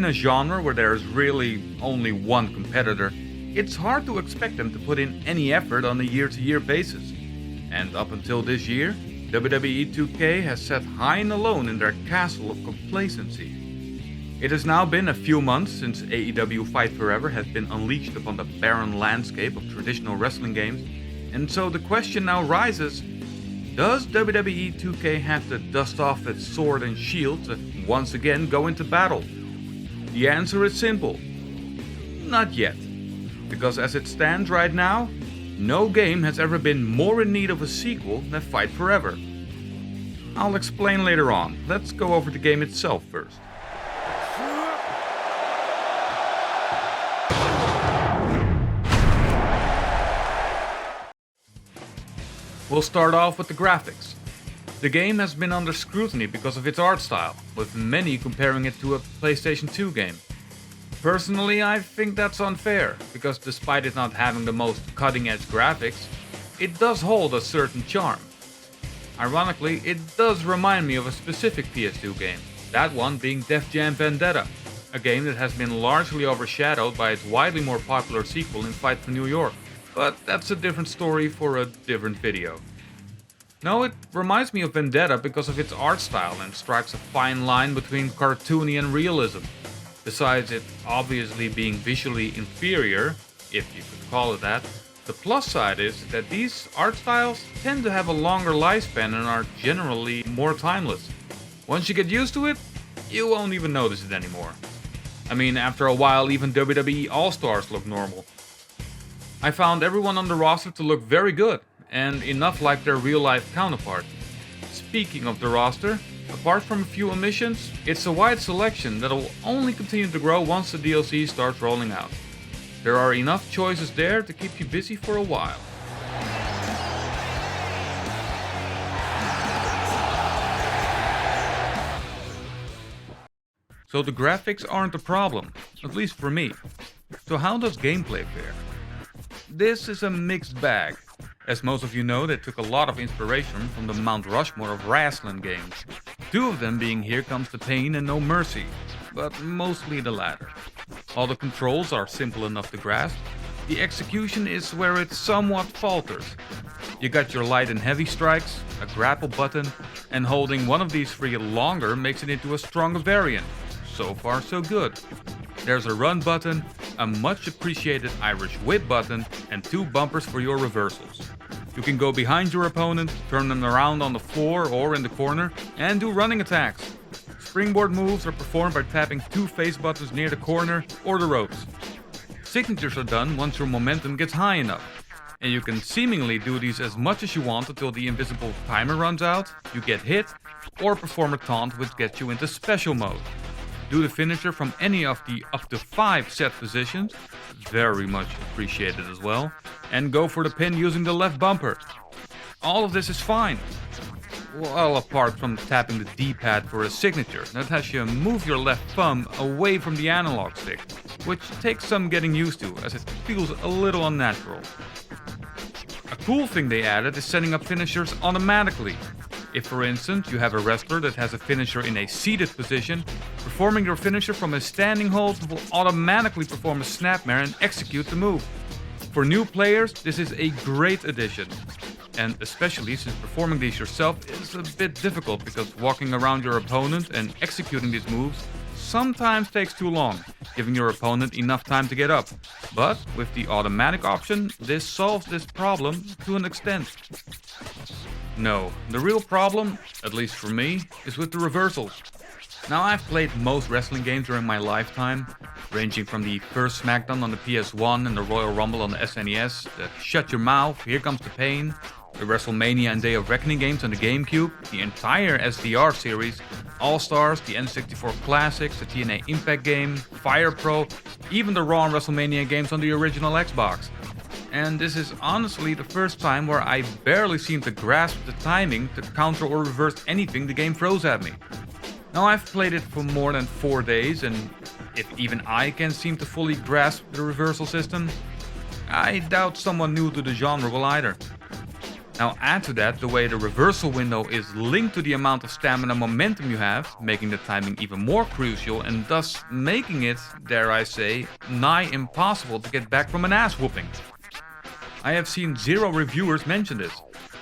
in a genre where there's really only one competitor, it's hard to expect them to put in any effort on a year-to-year basis. And up until this year, WWE 2K has sat high and alone in their castle of complacency. It has now been a few months since AEW Fight Forever has been unleashed upon the barren landscape of traditional wrestling games, and so the question now rises, does WWE 2K have to dust off its sword and shield to once again go into battle? The answer is simple. Not yet. Because as it stands right now, no game has ever been more in need of a sequel than Fight Forever. I'll explain later on. Let's go over the game itself first. We'll start off with the graphics. The game has been under scrutiny because of its art style, with many comparing it to a PlayStation 2 game. Personally, I think that's unfair, because despite it not having the most cutting-edge graphics, it does hold a certain charm. Ironically, it does remind me of a specific PS2 game, that one being Def Jam Vendetta, a game that has been largely overshadowed by its widely more popular sequel in Fight for New York. But that's a different story for a different video. No, it reminds me of Vendetta because of its art style and strikes a fine line between cartoony and realism. Besides it obviously being visually inferior, if you could call it that, the plus side is that these art styles tend to have a longer lifespan and are generally more timeless. Once you get used to it, you won't even notice it anymore. I mean, after a while even WWE All-Stars look normal. I found everyone on the roster to look very good, and enough like their real-life counterpart. Speaking of the roster, apart from a few omissions, it's a wide selection that will only continue to grow once the DLC starts rolling out. There are enough choices there to keep you busy for a while. So the graphics aren't a problem, at least for me. So how does gameplay fare? This is a mixed bag. As most of you know, they took a lot of inspiration from the Mount Rushmore of wrestling games. Two of them being Here Comes the Pain and No Mercy, but mostly the latter. All the controls are simple enough to grasp. The execution is where it somewhat falters. You got your light and heavy strikes, a grapple button, and holding one of these three longer makes it into a stronger variant. So far so good. There's a run button, a much appreciated Irish whip button, and two bumpers for your reversals. You can go behind your opponent, turn them around on the floor or in the corner, and do running attacks. Springboard moves are performed by tapping two face buttons near the corner or the ropes. Signatures are done once your momentum gets high enough. And you can seemingly do these as much as you want until the invisible timer runs out, you get hit, or perform a taunt which gets you into special mode. Do the finisher from any of the up to 5 set positions, very much appreciated as well, and go for the pin using the left bumper. All of this is fine. Well, apart from tapping the D-pad for a signature that has you move your left thumb away from the analog stick, which takes some getting used to as it feels a little unnatural. A cool thing they added is setting up finishers automatically. If, for instance, you have a wrestler that has a finisher in a seated position, performing your finisher from a standing hold will automatically perform a snapmare and execute the move. For new players, this is a great addition. And especially since performing these yourself is a bit difficult because walking around your opponent and executing these moves sometimes takes too long, giving your opponent enough time to get up. But with the automatic option, this solves this problem to an extent. No, the real problem, at least for me, is with the reversals. Now I've played most wrestling games during my lifetime, ranging from the first SmackDown on the PS1 and the Royal Rumble on the SNES, the Shut Your Mouth, Here Comes the Pain, the WrestleMania and Day of Reckoning games on the GameCube, the entire SDR series, All-Stars, the N64 Classics, the TNA Impact game, Fire Pro, even the Raw and WrestleMania games on the original Xbox. And this is honestly the first time where I barely seem to grasp the timing to counter or reverse anything the game throws at me. Now I've played it for more than 4 days, and if even I can seem to fully grasp the reversal system, I doubt someone new to the genre will either. Now add to that the way the reversal window is linked to the amount of stamina momentum you have, making the timing even more crucial and thus making it, dare I say, nigh impossible to get back from an ass whooping. I have seen 0 reviewers mention this,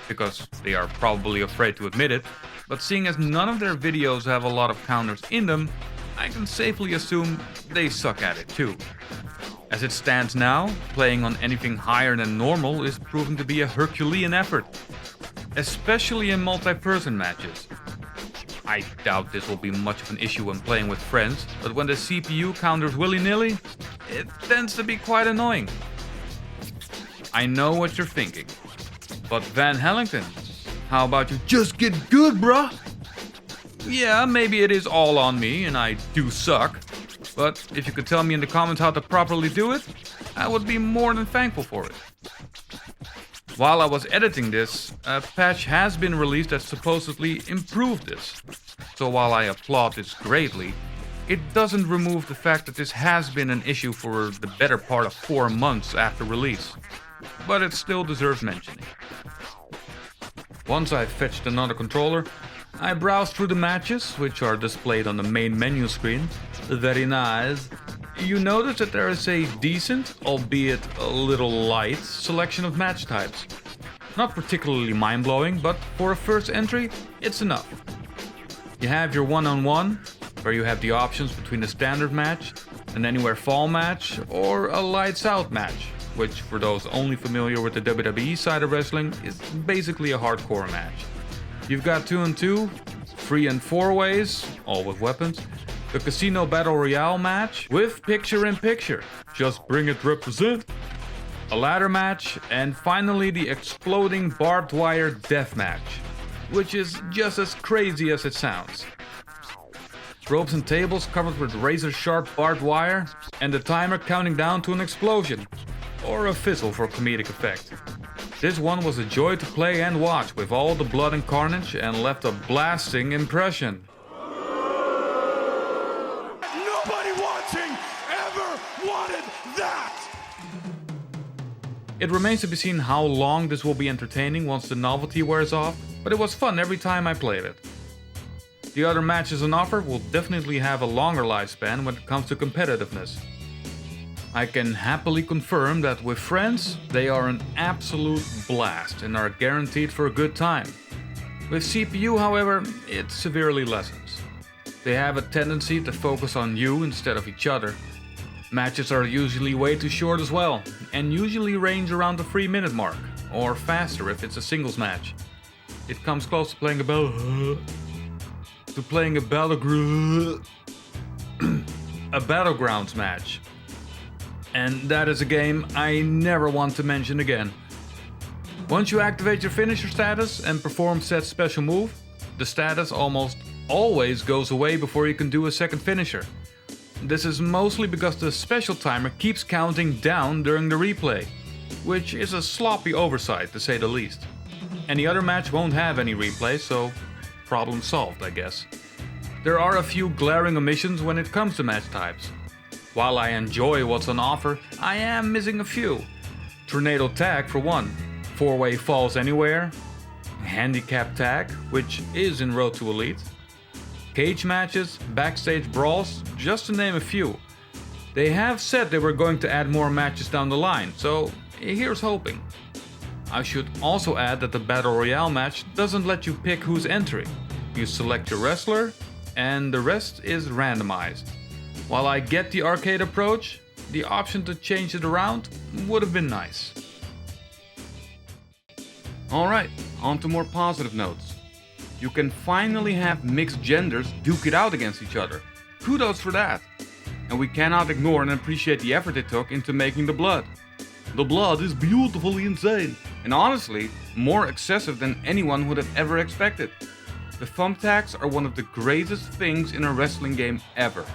because they are probably afraid to admit it, but seeing as none of their videos have a lot of counters in them, I can safely assume they suck at it too. As it stands now, playing on anything higher than normal is proving to be a Herculean effort, especially in multi-person matches. I doubt this will be much of an issue when playing with friends, but when the CPU counters willy-nilly, it tends to be quite annoying. I know what you're thinking, but Van Hellington, how about you just get good, bruh? Yeah, maybe it is all on me and I do suck. But if you could tell me in the comments how to properly do it, I would be more than thankful for it. While I was editing this, a patch has been released that supposedly improved this. So while I applaud this greatly, it doesn't remove the fact that this has been an issue for the better part of 4 months after release. But it still deserves mentioning. Once I've fetched another controller, I browse through the matches, which are displayed on the main menu screen. Very nice. You notice that there is a decent, albeit a little light, selection of match types. Not particularly mind-blowing, but for a first entry, it's enough. You have your one-on-one, where you have the options between a standard match, an anywhere fall match, or a lights out match, which for those only familiar with the WWE side of wrestling is basically a hardcore match. You've got 2-on-2, 3 and 4 ways, all with weapons, the Casino Battle Royale match with picture-in-picture, just bring it represent, a ladder match, and finally the exploding barbed wire death match, which is just as crazy as it sounds. Ropes and tables covered with razor-sharp barbed wire, and the timer counting down to an explosion, or a fizzle for comedic effect. This one was a joy to play and watch with all the blood and carnage and left a blasting impression. Nobody watching ever wanted that! It remains to be seen how long this will be entertaining once the novelty wears off, but it was fun every time I played it. The other matches on offer will definitely have a longer lifespan when it comes to competitiveness. I can happily confirm that with friends, they are an absolute blast and are guaranteed for a good time. With CPU, however, it severely lessens. They have a tendency to focus on you instead of each other. Matches are usually way too short as well, and usually range around the 3-minute mark, or faster if it's a singles match. It comes close to playing a battlegrounds match. And that is a game I never want to mention again. Once you activate your finisher status and perform said special move, the status almost always goes away before you can do a second finisher. This is mostly because the special timer keeps counting down during the replay, which is a sloppy oversight to say the least. Any other match won't have any replay, so problem solved, I guess. There are a few glaring omissions when it comes to match types. While I enjoy what's on offer, I am missing a few. Tornado Tag for one, 4-way falls anywhere, handicap tag, which is in Road to Elite, cage matches, backstage brawls, just to name a few. They have said they were going to add more matches down the line, so here's hoping. I should also add that the Battle Royale match doesn't let you pick who's entering. You select your wrestler, and the rest is randomized. While I get the arcade approach, the option to change it around would have been nice. Alright, on to more positive notes. You can finally have mixed genders duke it out against each other. Kudos for that. And we cannot ignore and appreciate the effort they took into making the blood. The blood is beautifully insane, and honestly, more excessive than anyone would have ever expected. The thumbtacks are one of the greatest things in a wrestling game ever.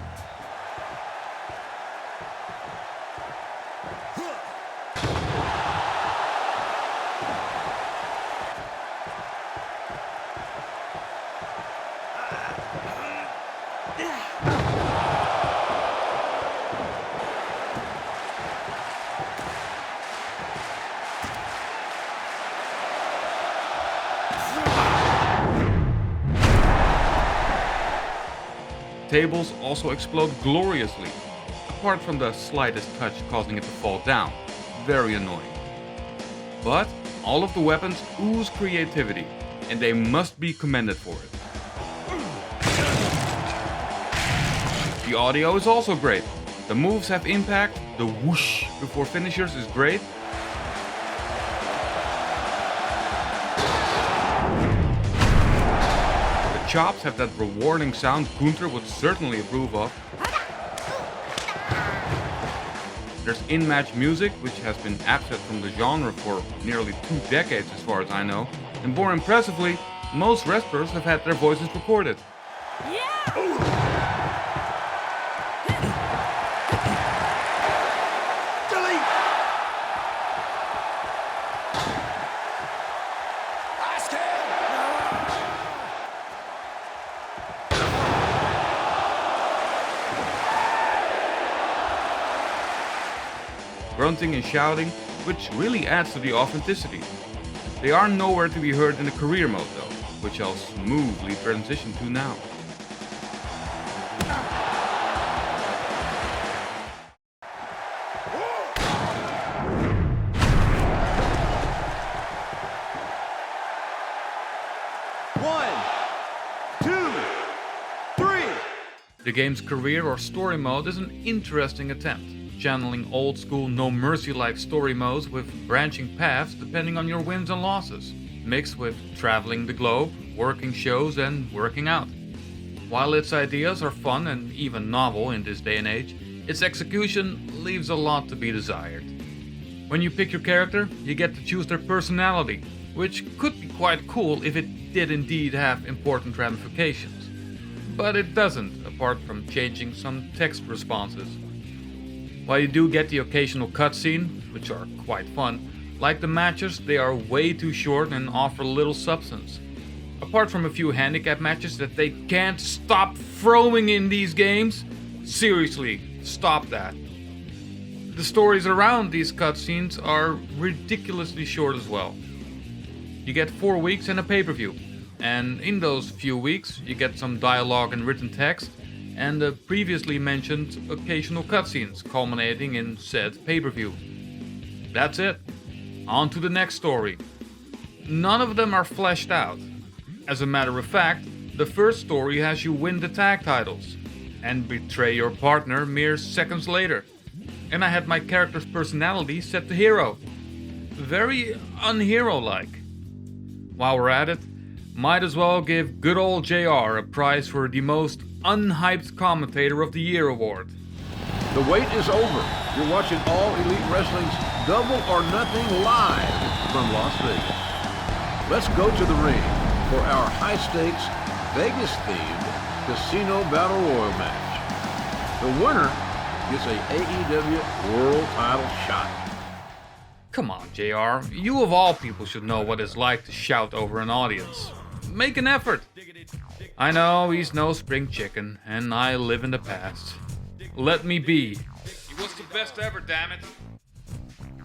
tables also explode gloriously, apart from the slightest touch causing it to fall down. Very annoying. But all of the weapons ooze creativity, and they must be commended for it. The audio is also great. The moves have impact, the whoosh before finishers is great. The chops have that rewarding sound Gunther would certainly approve of. There's in-match music, which has been absent from the genre for nearly 2 decades as far as I know. And more impressively, most wrestlers have had their voices recorded. Grunting and shouting, which really adds to the authenticity. They are nowhere to be heard in the career mode though, which I'll smoothly transition to now. One, two, three. The game's career or story mode is an interesting attempt, channeling old school No Mercy like story modes with branching paths depending on your wins and losses, mixed with traveling the globe, working shows and working out. While its ideas are fun and even novel in this day and age, its execution leaves a lot to be desired. When you pick your character, you get to choose their personality, which could be quite cool if it did indeed have important ramifications. But it doesn't, apart from changing some text responses. While you do get the occasional cutscene, which are quite fun, like the matches, they are way too short and offer little substance. Apart from a few handicap matches that they can't stop throwing in these games, seriously, stop that. The stories around these cutscenes are ridiculously short as well. You get 4 weeks and a pay-per-view, and in those few weeks you get some dialogue and written text, and the previously mentioned occasional cutscenes culminating in said pay-per-view. That's it. On to the next story. None of them are fleshed out. As a matter of fact, the first story has you win the tag titles and betray your partner mere seconds later. And I had my character's personality set to hero. Very unhero-like. While we're at it, might as well give good old JR a prize for the most unhyped commentator of the year award. The wait is over. You're watching All Elite Wrestling's Double or Nothing live from Las Vegas. Let's go to the ring for our high-stakes, Vegas-themed Casino Battle Royal match. The winner gets a AEW World Title shot. Come on, JR. You of all people should know what it's like to shout over an audience. Make an effort. I know he's no spring chicken, and I live in the past. Let me be. He was the best ever, damn it.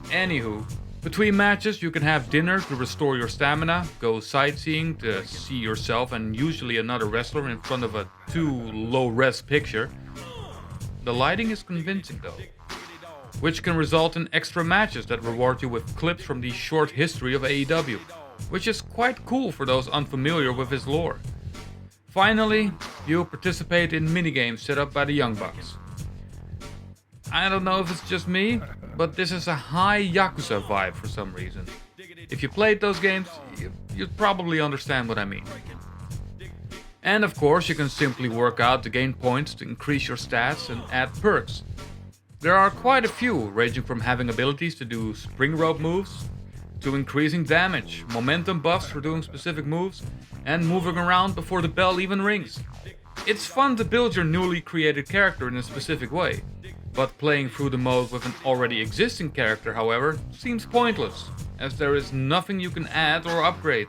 Anywho, between matches you can have dinner to restore your stamina, go sightseeing to see yourself and usually another wrestler in front of a too low-res picture. The lighting is convincing though, which can result in extra matches that reward you with clips from the short history of AEW, which is quite cool for those unfamiliar with his lore. Finally, you participate in minigames set up by the Young Bucks. I don't know if it's just me, but this is a high Yakuza vibe for some reason. If you played those games, you'd probably understand what I mean. And of course, you can simply work out to gain points to increase your stats and add perks. There are quite a few, ranging from having abilities to do spring rope moves, to increasing damage, momentum buffs for doing specific moves, and moving around before the bell even rings. It's fun to build your newly created character in a specific way, but playing through the mode with an already existing character, however, seems pointless, as there is nothing you can add or upgrade.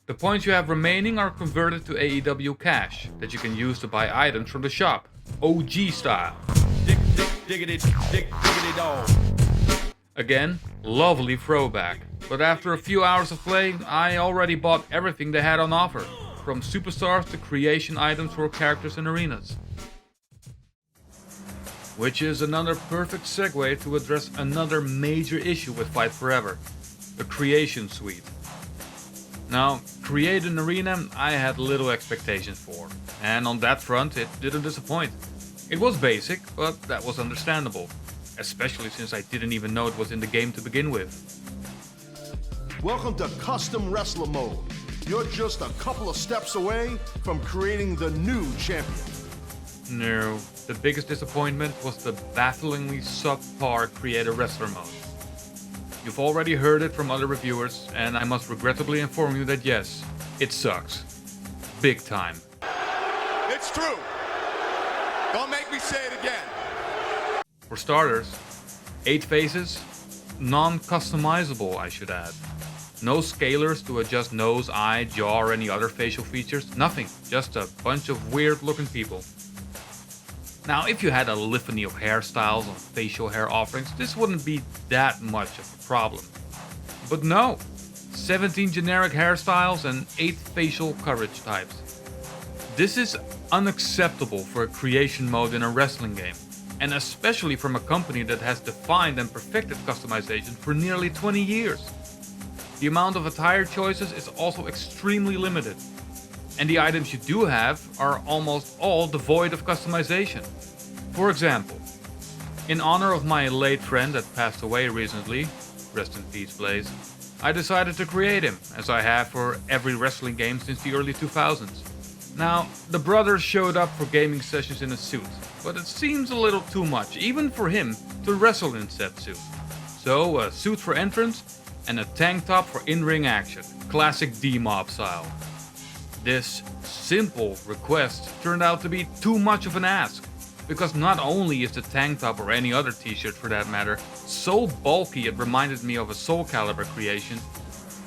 The points you have remaining are converted to AEW cash that you can use to buy items from the shop, OG style. Again, lovely throwback, but after a few hours of play, I already bought everything they had on offer. from superstars to creation items for characters and arenas. Which is another perfect segue to address another major issue with Fight Forever, the creation suite. Now, create an arena I had little expectations for, and on that front it didn't disappoint. It was basic, but that was understandable, especially since I didn't even know it was in the game to begin with. Welcome to Custom Wrestler Mode. You're just a couple of steps away from creating the new champion. No, the biggest disappointment was the bafflingly subpar Create a Wrestler mode. You've already heard it from other reviewers, and I must regrettably inform you that yes, it sucks. Big time. It's true. Don't make me say it again. For starters, 8 faces, non-customizable I should add. No scalers to adjust nose, eye, jaw or any other facial features, nothing, just a bunch of weird looking people. Now, if you had a litany of hairstyles and facial hair offerings, this wouldn't be that much of a problem. But no, 17 generic hairstyles and 8 facial coverage types. This is unacceptable for a creation mode in a wrestling game, and especially from a company that has defined and perfected customization for nearly 20 years. The amount of attire choices is also extremely limited, and the items you do have are almost all devoid of customization. For example, in honor of my late friend that passed away recently, rest in peace Blaze, I decided to create him, as I have for every wrestling game since the early 2000s. Now, the brother showed up for gaming sessions in a suit, but it seems a little too much, even for him, to wrestle in said suit. So, a suit for entrance and a tank top for in-ring action, classic D-Mob style. This simple request turned out to be too much of an ask, because not only is the tank top or any other t-shirt for that matter so bulky it reminded me of a Soul Calibur creation,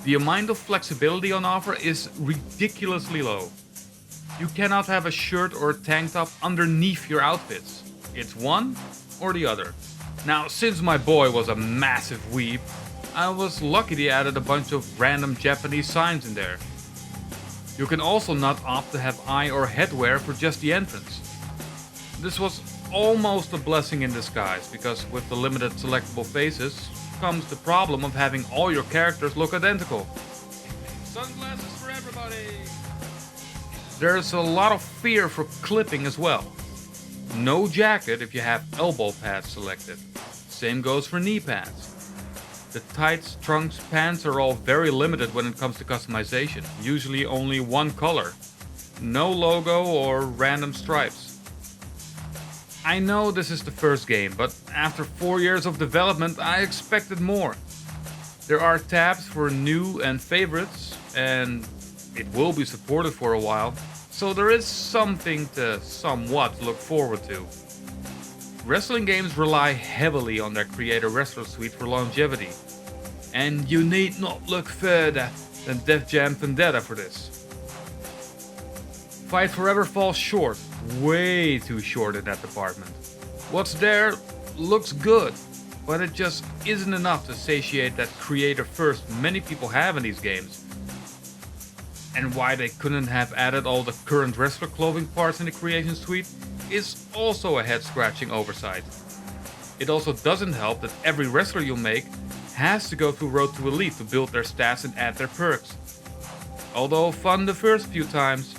the amount of flexibility on offer is ridiculously low. You cannot have a shirt or a tank top underneath your outfits. It's one or the other. Now, since my boy was a massive weeb, I was lucky they added a bunch of random Japanese signs in there. You can also not opt to have eye or headwear for just the entrance. This was almost a blessing in disguise, because with the limited selectable faces comes the problem of having all your characters look identical. Sunglasses for everybody! There's a lot of fear for clipping as well. No jacket if you have elbow pads selected. Same goes for knee pads. The tights, trunks, pants are all very limited when it comes to customization, usually only one color. No logo or random stripes. I know this is the first game, but after 4 years of development I expected more. There are tabs for new and favorites, and it will be supported for a while, so there is something to somewhat look forward to. Wrestling games rely heavily on their Create a Wrestler suite for longevity, and you need not look further than Def Jam Vendetta for this. Fight Forever falls short, way too short in that department. What's there looks good, but it just isn't enough to satiate that creator thirst many people have in these games. And why they couldn't have added all the current wrestler clothing parts in the creation suite is also a head-scratching oversight. It also doesn't help that every wrestler you make has to go through Road to Elite to build their stats and add their perks. Although fun the first few times,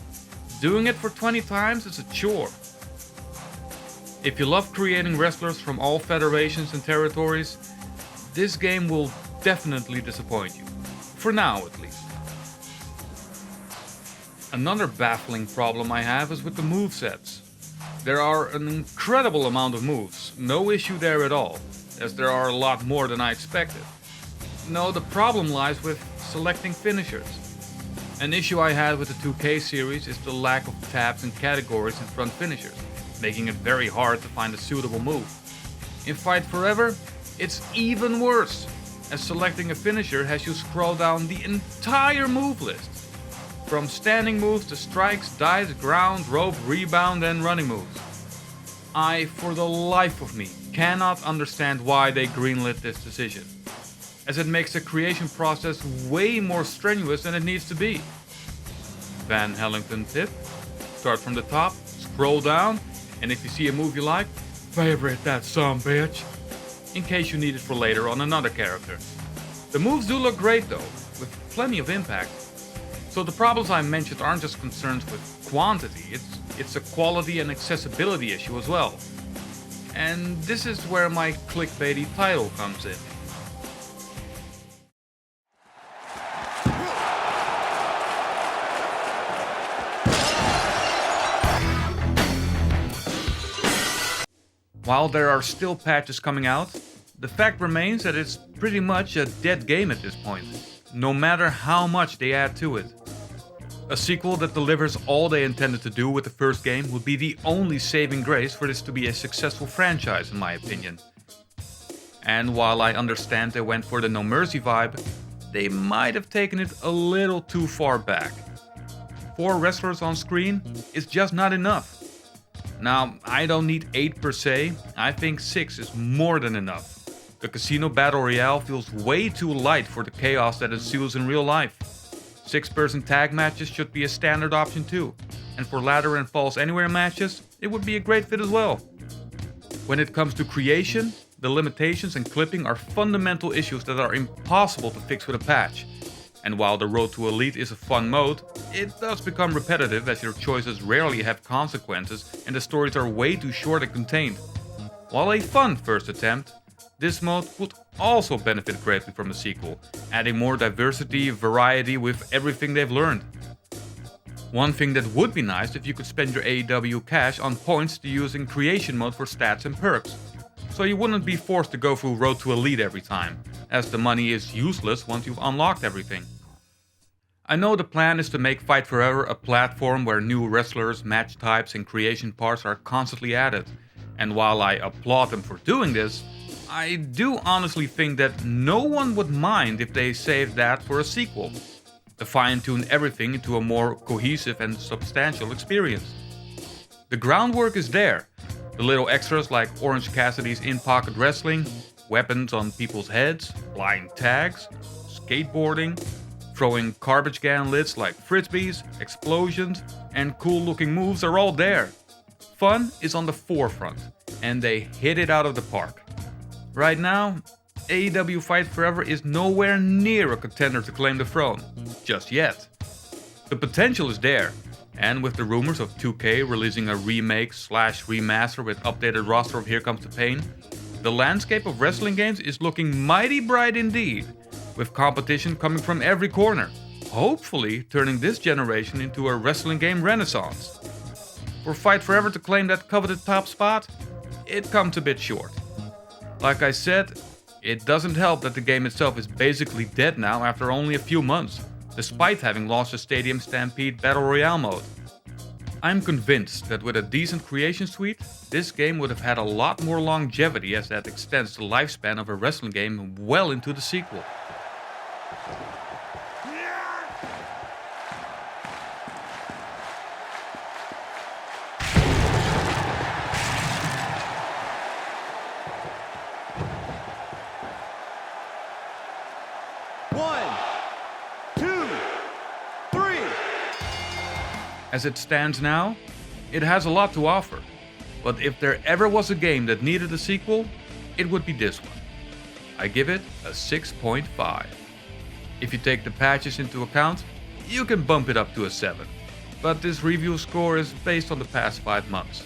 doing it for 20 times is a chore. If you love creating wrestlers from all federations and territories, this game will definitely disappoint you. For now, at least. Another baffling problem I have is with the movesets. There are an incredible amount of moves, no issue there at all, as there are a lot more than I expected. No, the problem lies with selecting finishers. An issue I had with the 2K series is the lack of tabs and categories in front finishers, making it very hard to find a suitable move. In Fight Forever, it's even worse, as selecting a finisher has you scroll down the entire move list. From standing moves to strikes, dives, ground, rope, rebound and running moves. I, for the life of me, cannot understand why they greenlit this decision, as it makes the creation process way more strenuous than it needs to be. Van Hellington tip. Start from the top, scroll down, and if you see a move you like, favorite that bitch, in case you need it for later on another character. The moves do look great though, with plenty of impact. So the problems I mentioned aren't just concerns with quantity, it's a quality and accessibility issue as well. And this is where my clickbaity title comes in. While there are still patches coming out, the fact remains that it's pretty much a dead game at this point, no matter how much they add to it. A sequel that delivers all they intended to do with the first game would be the only saving grace for this to be a successful franchise in my opinion. And while I understand they went for the No Mercy vibe, they might have taken it a little too far back. 4 wrestlers on screen is just not enough. Now, I don't need 8 per se, I think 6 is more than enough. The Casino Battle Royale feels way too light for the chaos that ensues in real life. 6-person tag matches should be a standard option too, and for ladder and falls anywhere matches, it would be a great fit as well. When it comes to creation, the limitations and clipping are fundamental issues that are impossible to fix with a patch. And while the Road to Elite is a fun mode, it does become repetitive as your choices rarely have consequences and the stories are way too short and contained. While a fun first attempt, this mode would also benefit greatly from a sequel, adding more diversity, variety with everything they've learned. One thing that would be nice if you could spend your AEW cash on points to use in creation mode for stats and perks, so you wouldn't be forced to go through Road to Elite every time, as the money is useless once you've unlocked everything. I know the plan is to make Fight Forever a platform where new wrestlers, match types and creation parts are constantly added, and while I applaud them for doing this, I do honestly think that no one would mind if they saved that for a sequel, to fine-tune everything into a more cohesive and substantial experience. The groundwork is there. The little extras like Orange Cassidy's in-pocket wrestling, weapons on people's heads, blind tags, skateboarding, throwing garbage can lids like frisbees, explosions, and cool-looking moves are all there. Fun is on the forefront, and they hit it out of the park. Right now, AEW Fight Forever is nowhere near a contender to claim the throne, just yet. The potential is there, and with the rumors of 2K releasing a remake/remaster with updated roster of Here Comes the Pain, the landscape of wrestling games is looking mighty bright indeed, with competition coming from every corner, hopefully turning this generation into a wrestling game renaissance. For Fight Forever to claim that coveted top spot, it comes a bit short. Like I said, it doesn't help that the game itself is basically dead now after only a few months, despite having launched a Stadium Stampede Battle Royale mode. I'm convinced that with a decent creation suite, this game would have had a lot more longevity as that extends the lifespan of a wrestling game well into the sequel. As it stands now, it has a lot to offer, but if there ever was a game that needed a sequel, it would be this one. I give it a 6.5. If you take the patches into account, you can bump it up to a 7, but this review score is based on the past 5 months.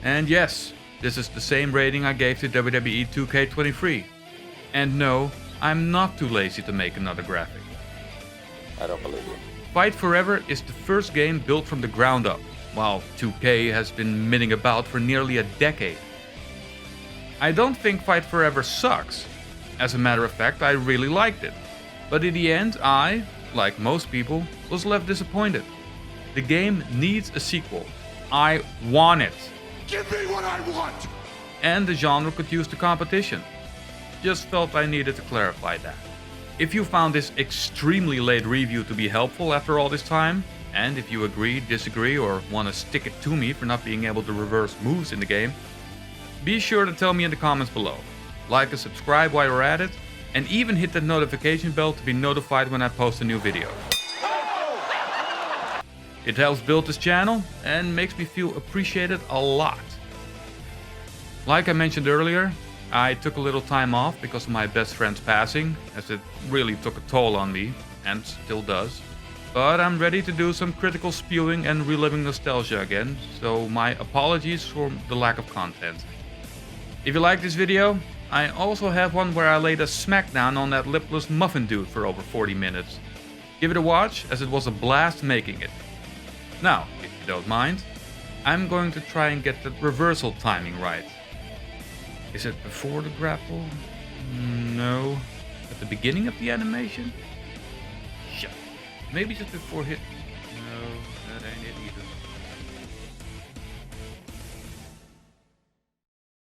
And yes, this is the same rating I gave to WWE 2K23. And no, I'm not too lazy to make another graphic. I don't believe you. Fight Forever is the first game built from the ground up, while 2K has been milling about for nearly a decade. I don't think Fight Forever sucks. As a matter of fact, I really liked it. But in the end, I, like most people, was left disappointed. The game needs a sequel. I want it. Give me what I want! And the genre could use the competition. Just felt I needed to clarify that. If you found this extremely late review to be helpful after all this time, and if you agree, disagree, or want to stick it to me for not being able to reverse moves in the game, be sure to tell me in the comments below. Like and subscribe while you're at it, and even hit that notification bell to be notified when I post a new video. It helps build this channel and makes me feel appreciated a lot. Like I mentioned earlier, I took a little time off because of my best friend's passing, as it really took a toll on me, and still does. But I'm ready to do some critical spewing and reliving nostalgia again, so my apologies for the lack of content. If you like this video, I also have one where I laid a smackdown on that lipless muffin dude for over 40 minutes. Give it a watch, as it was a blast making it. Now, if you don't mind, I'm going to try and get the reversal timing right. Is it before the grapple? No. At the beginning of the animation? Shit. Maybe just before hit. No, that ain't it either.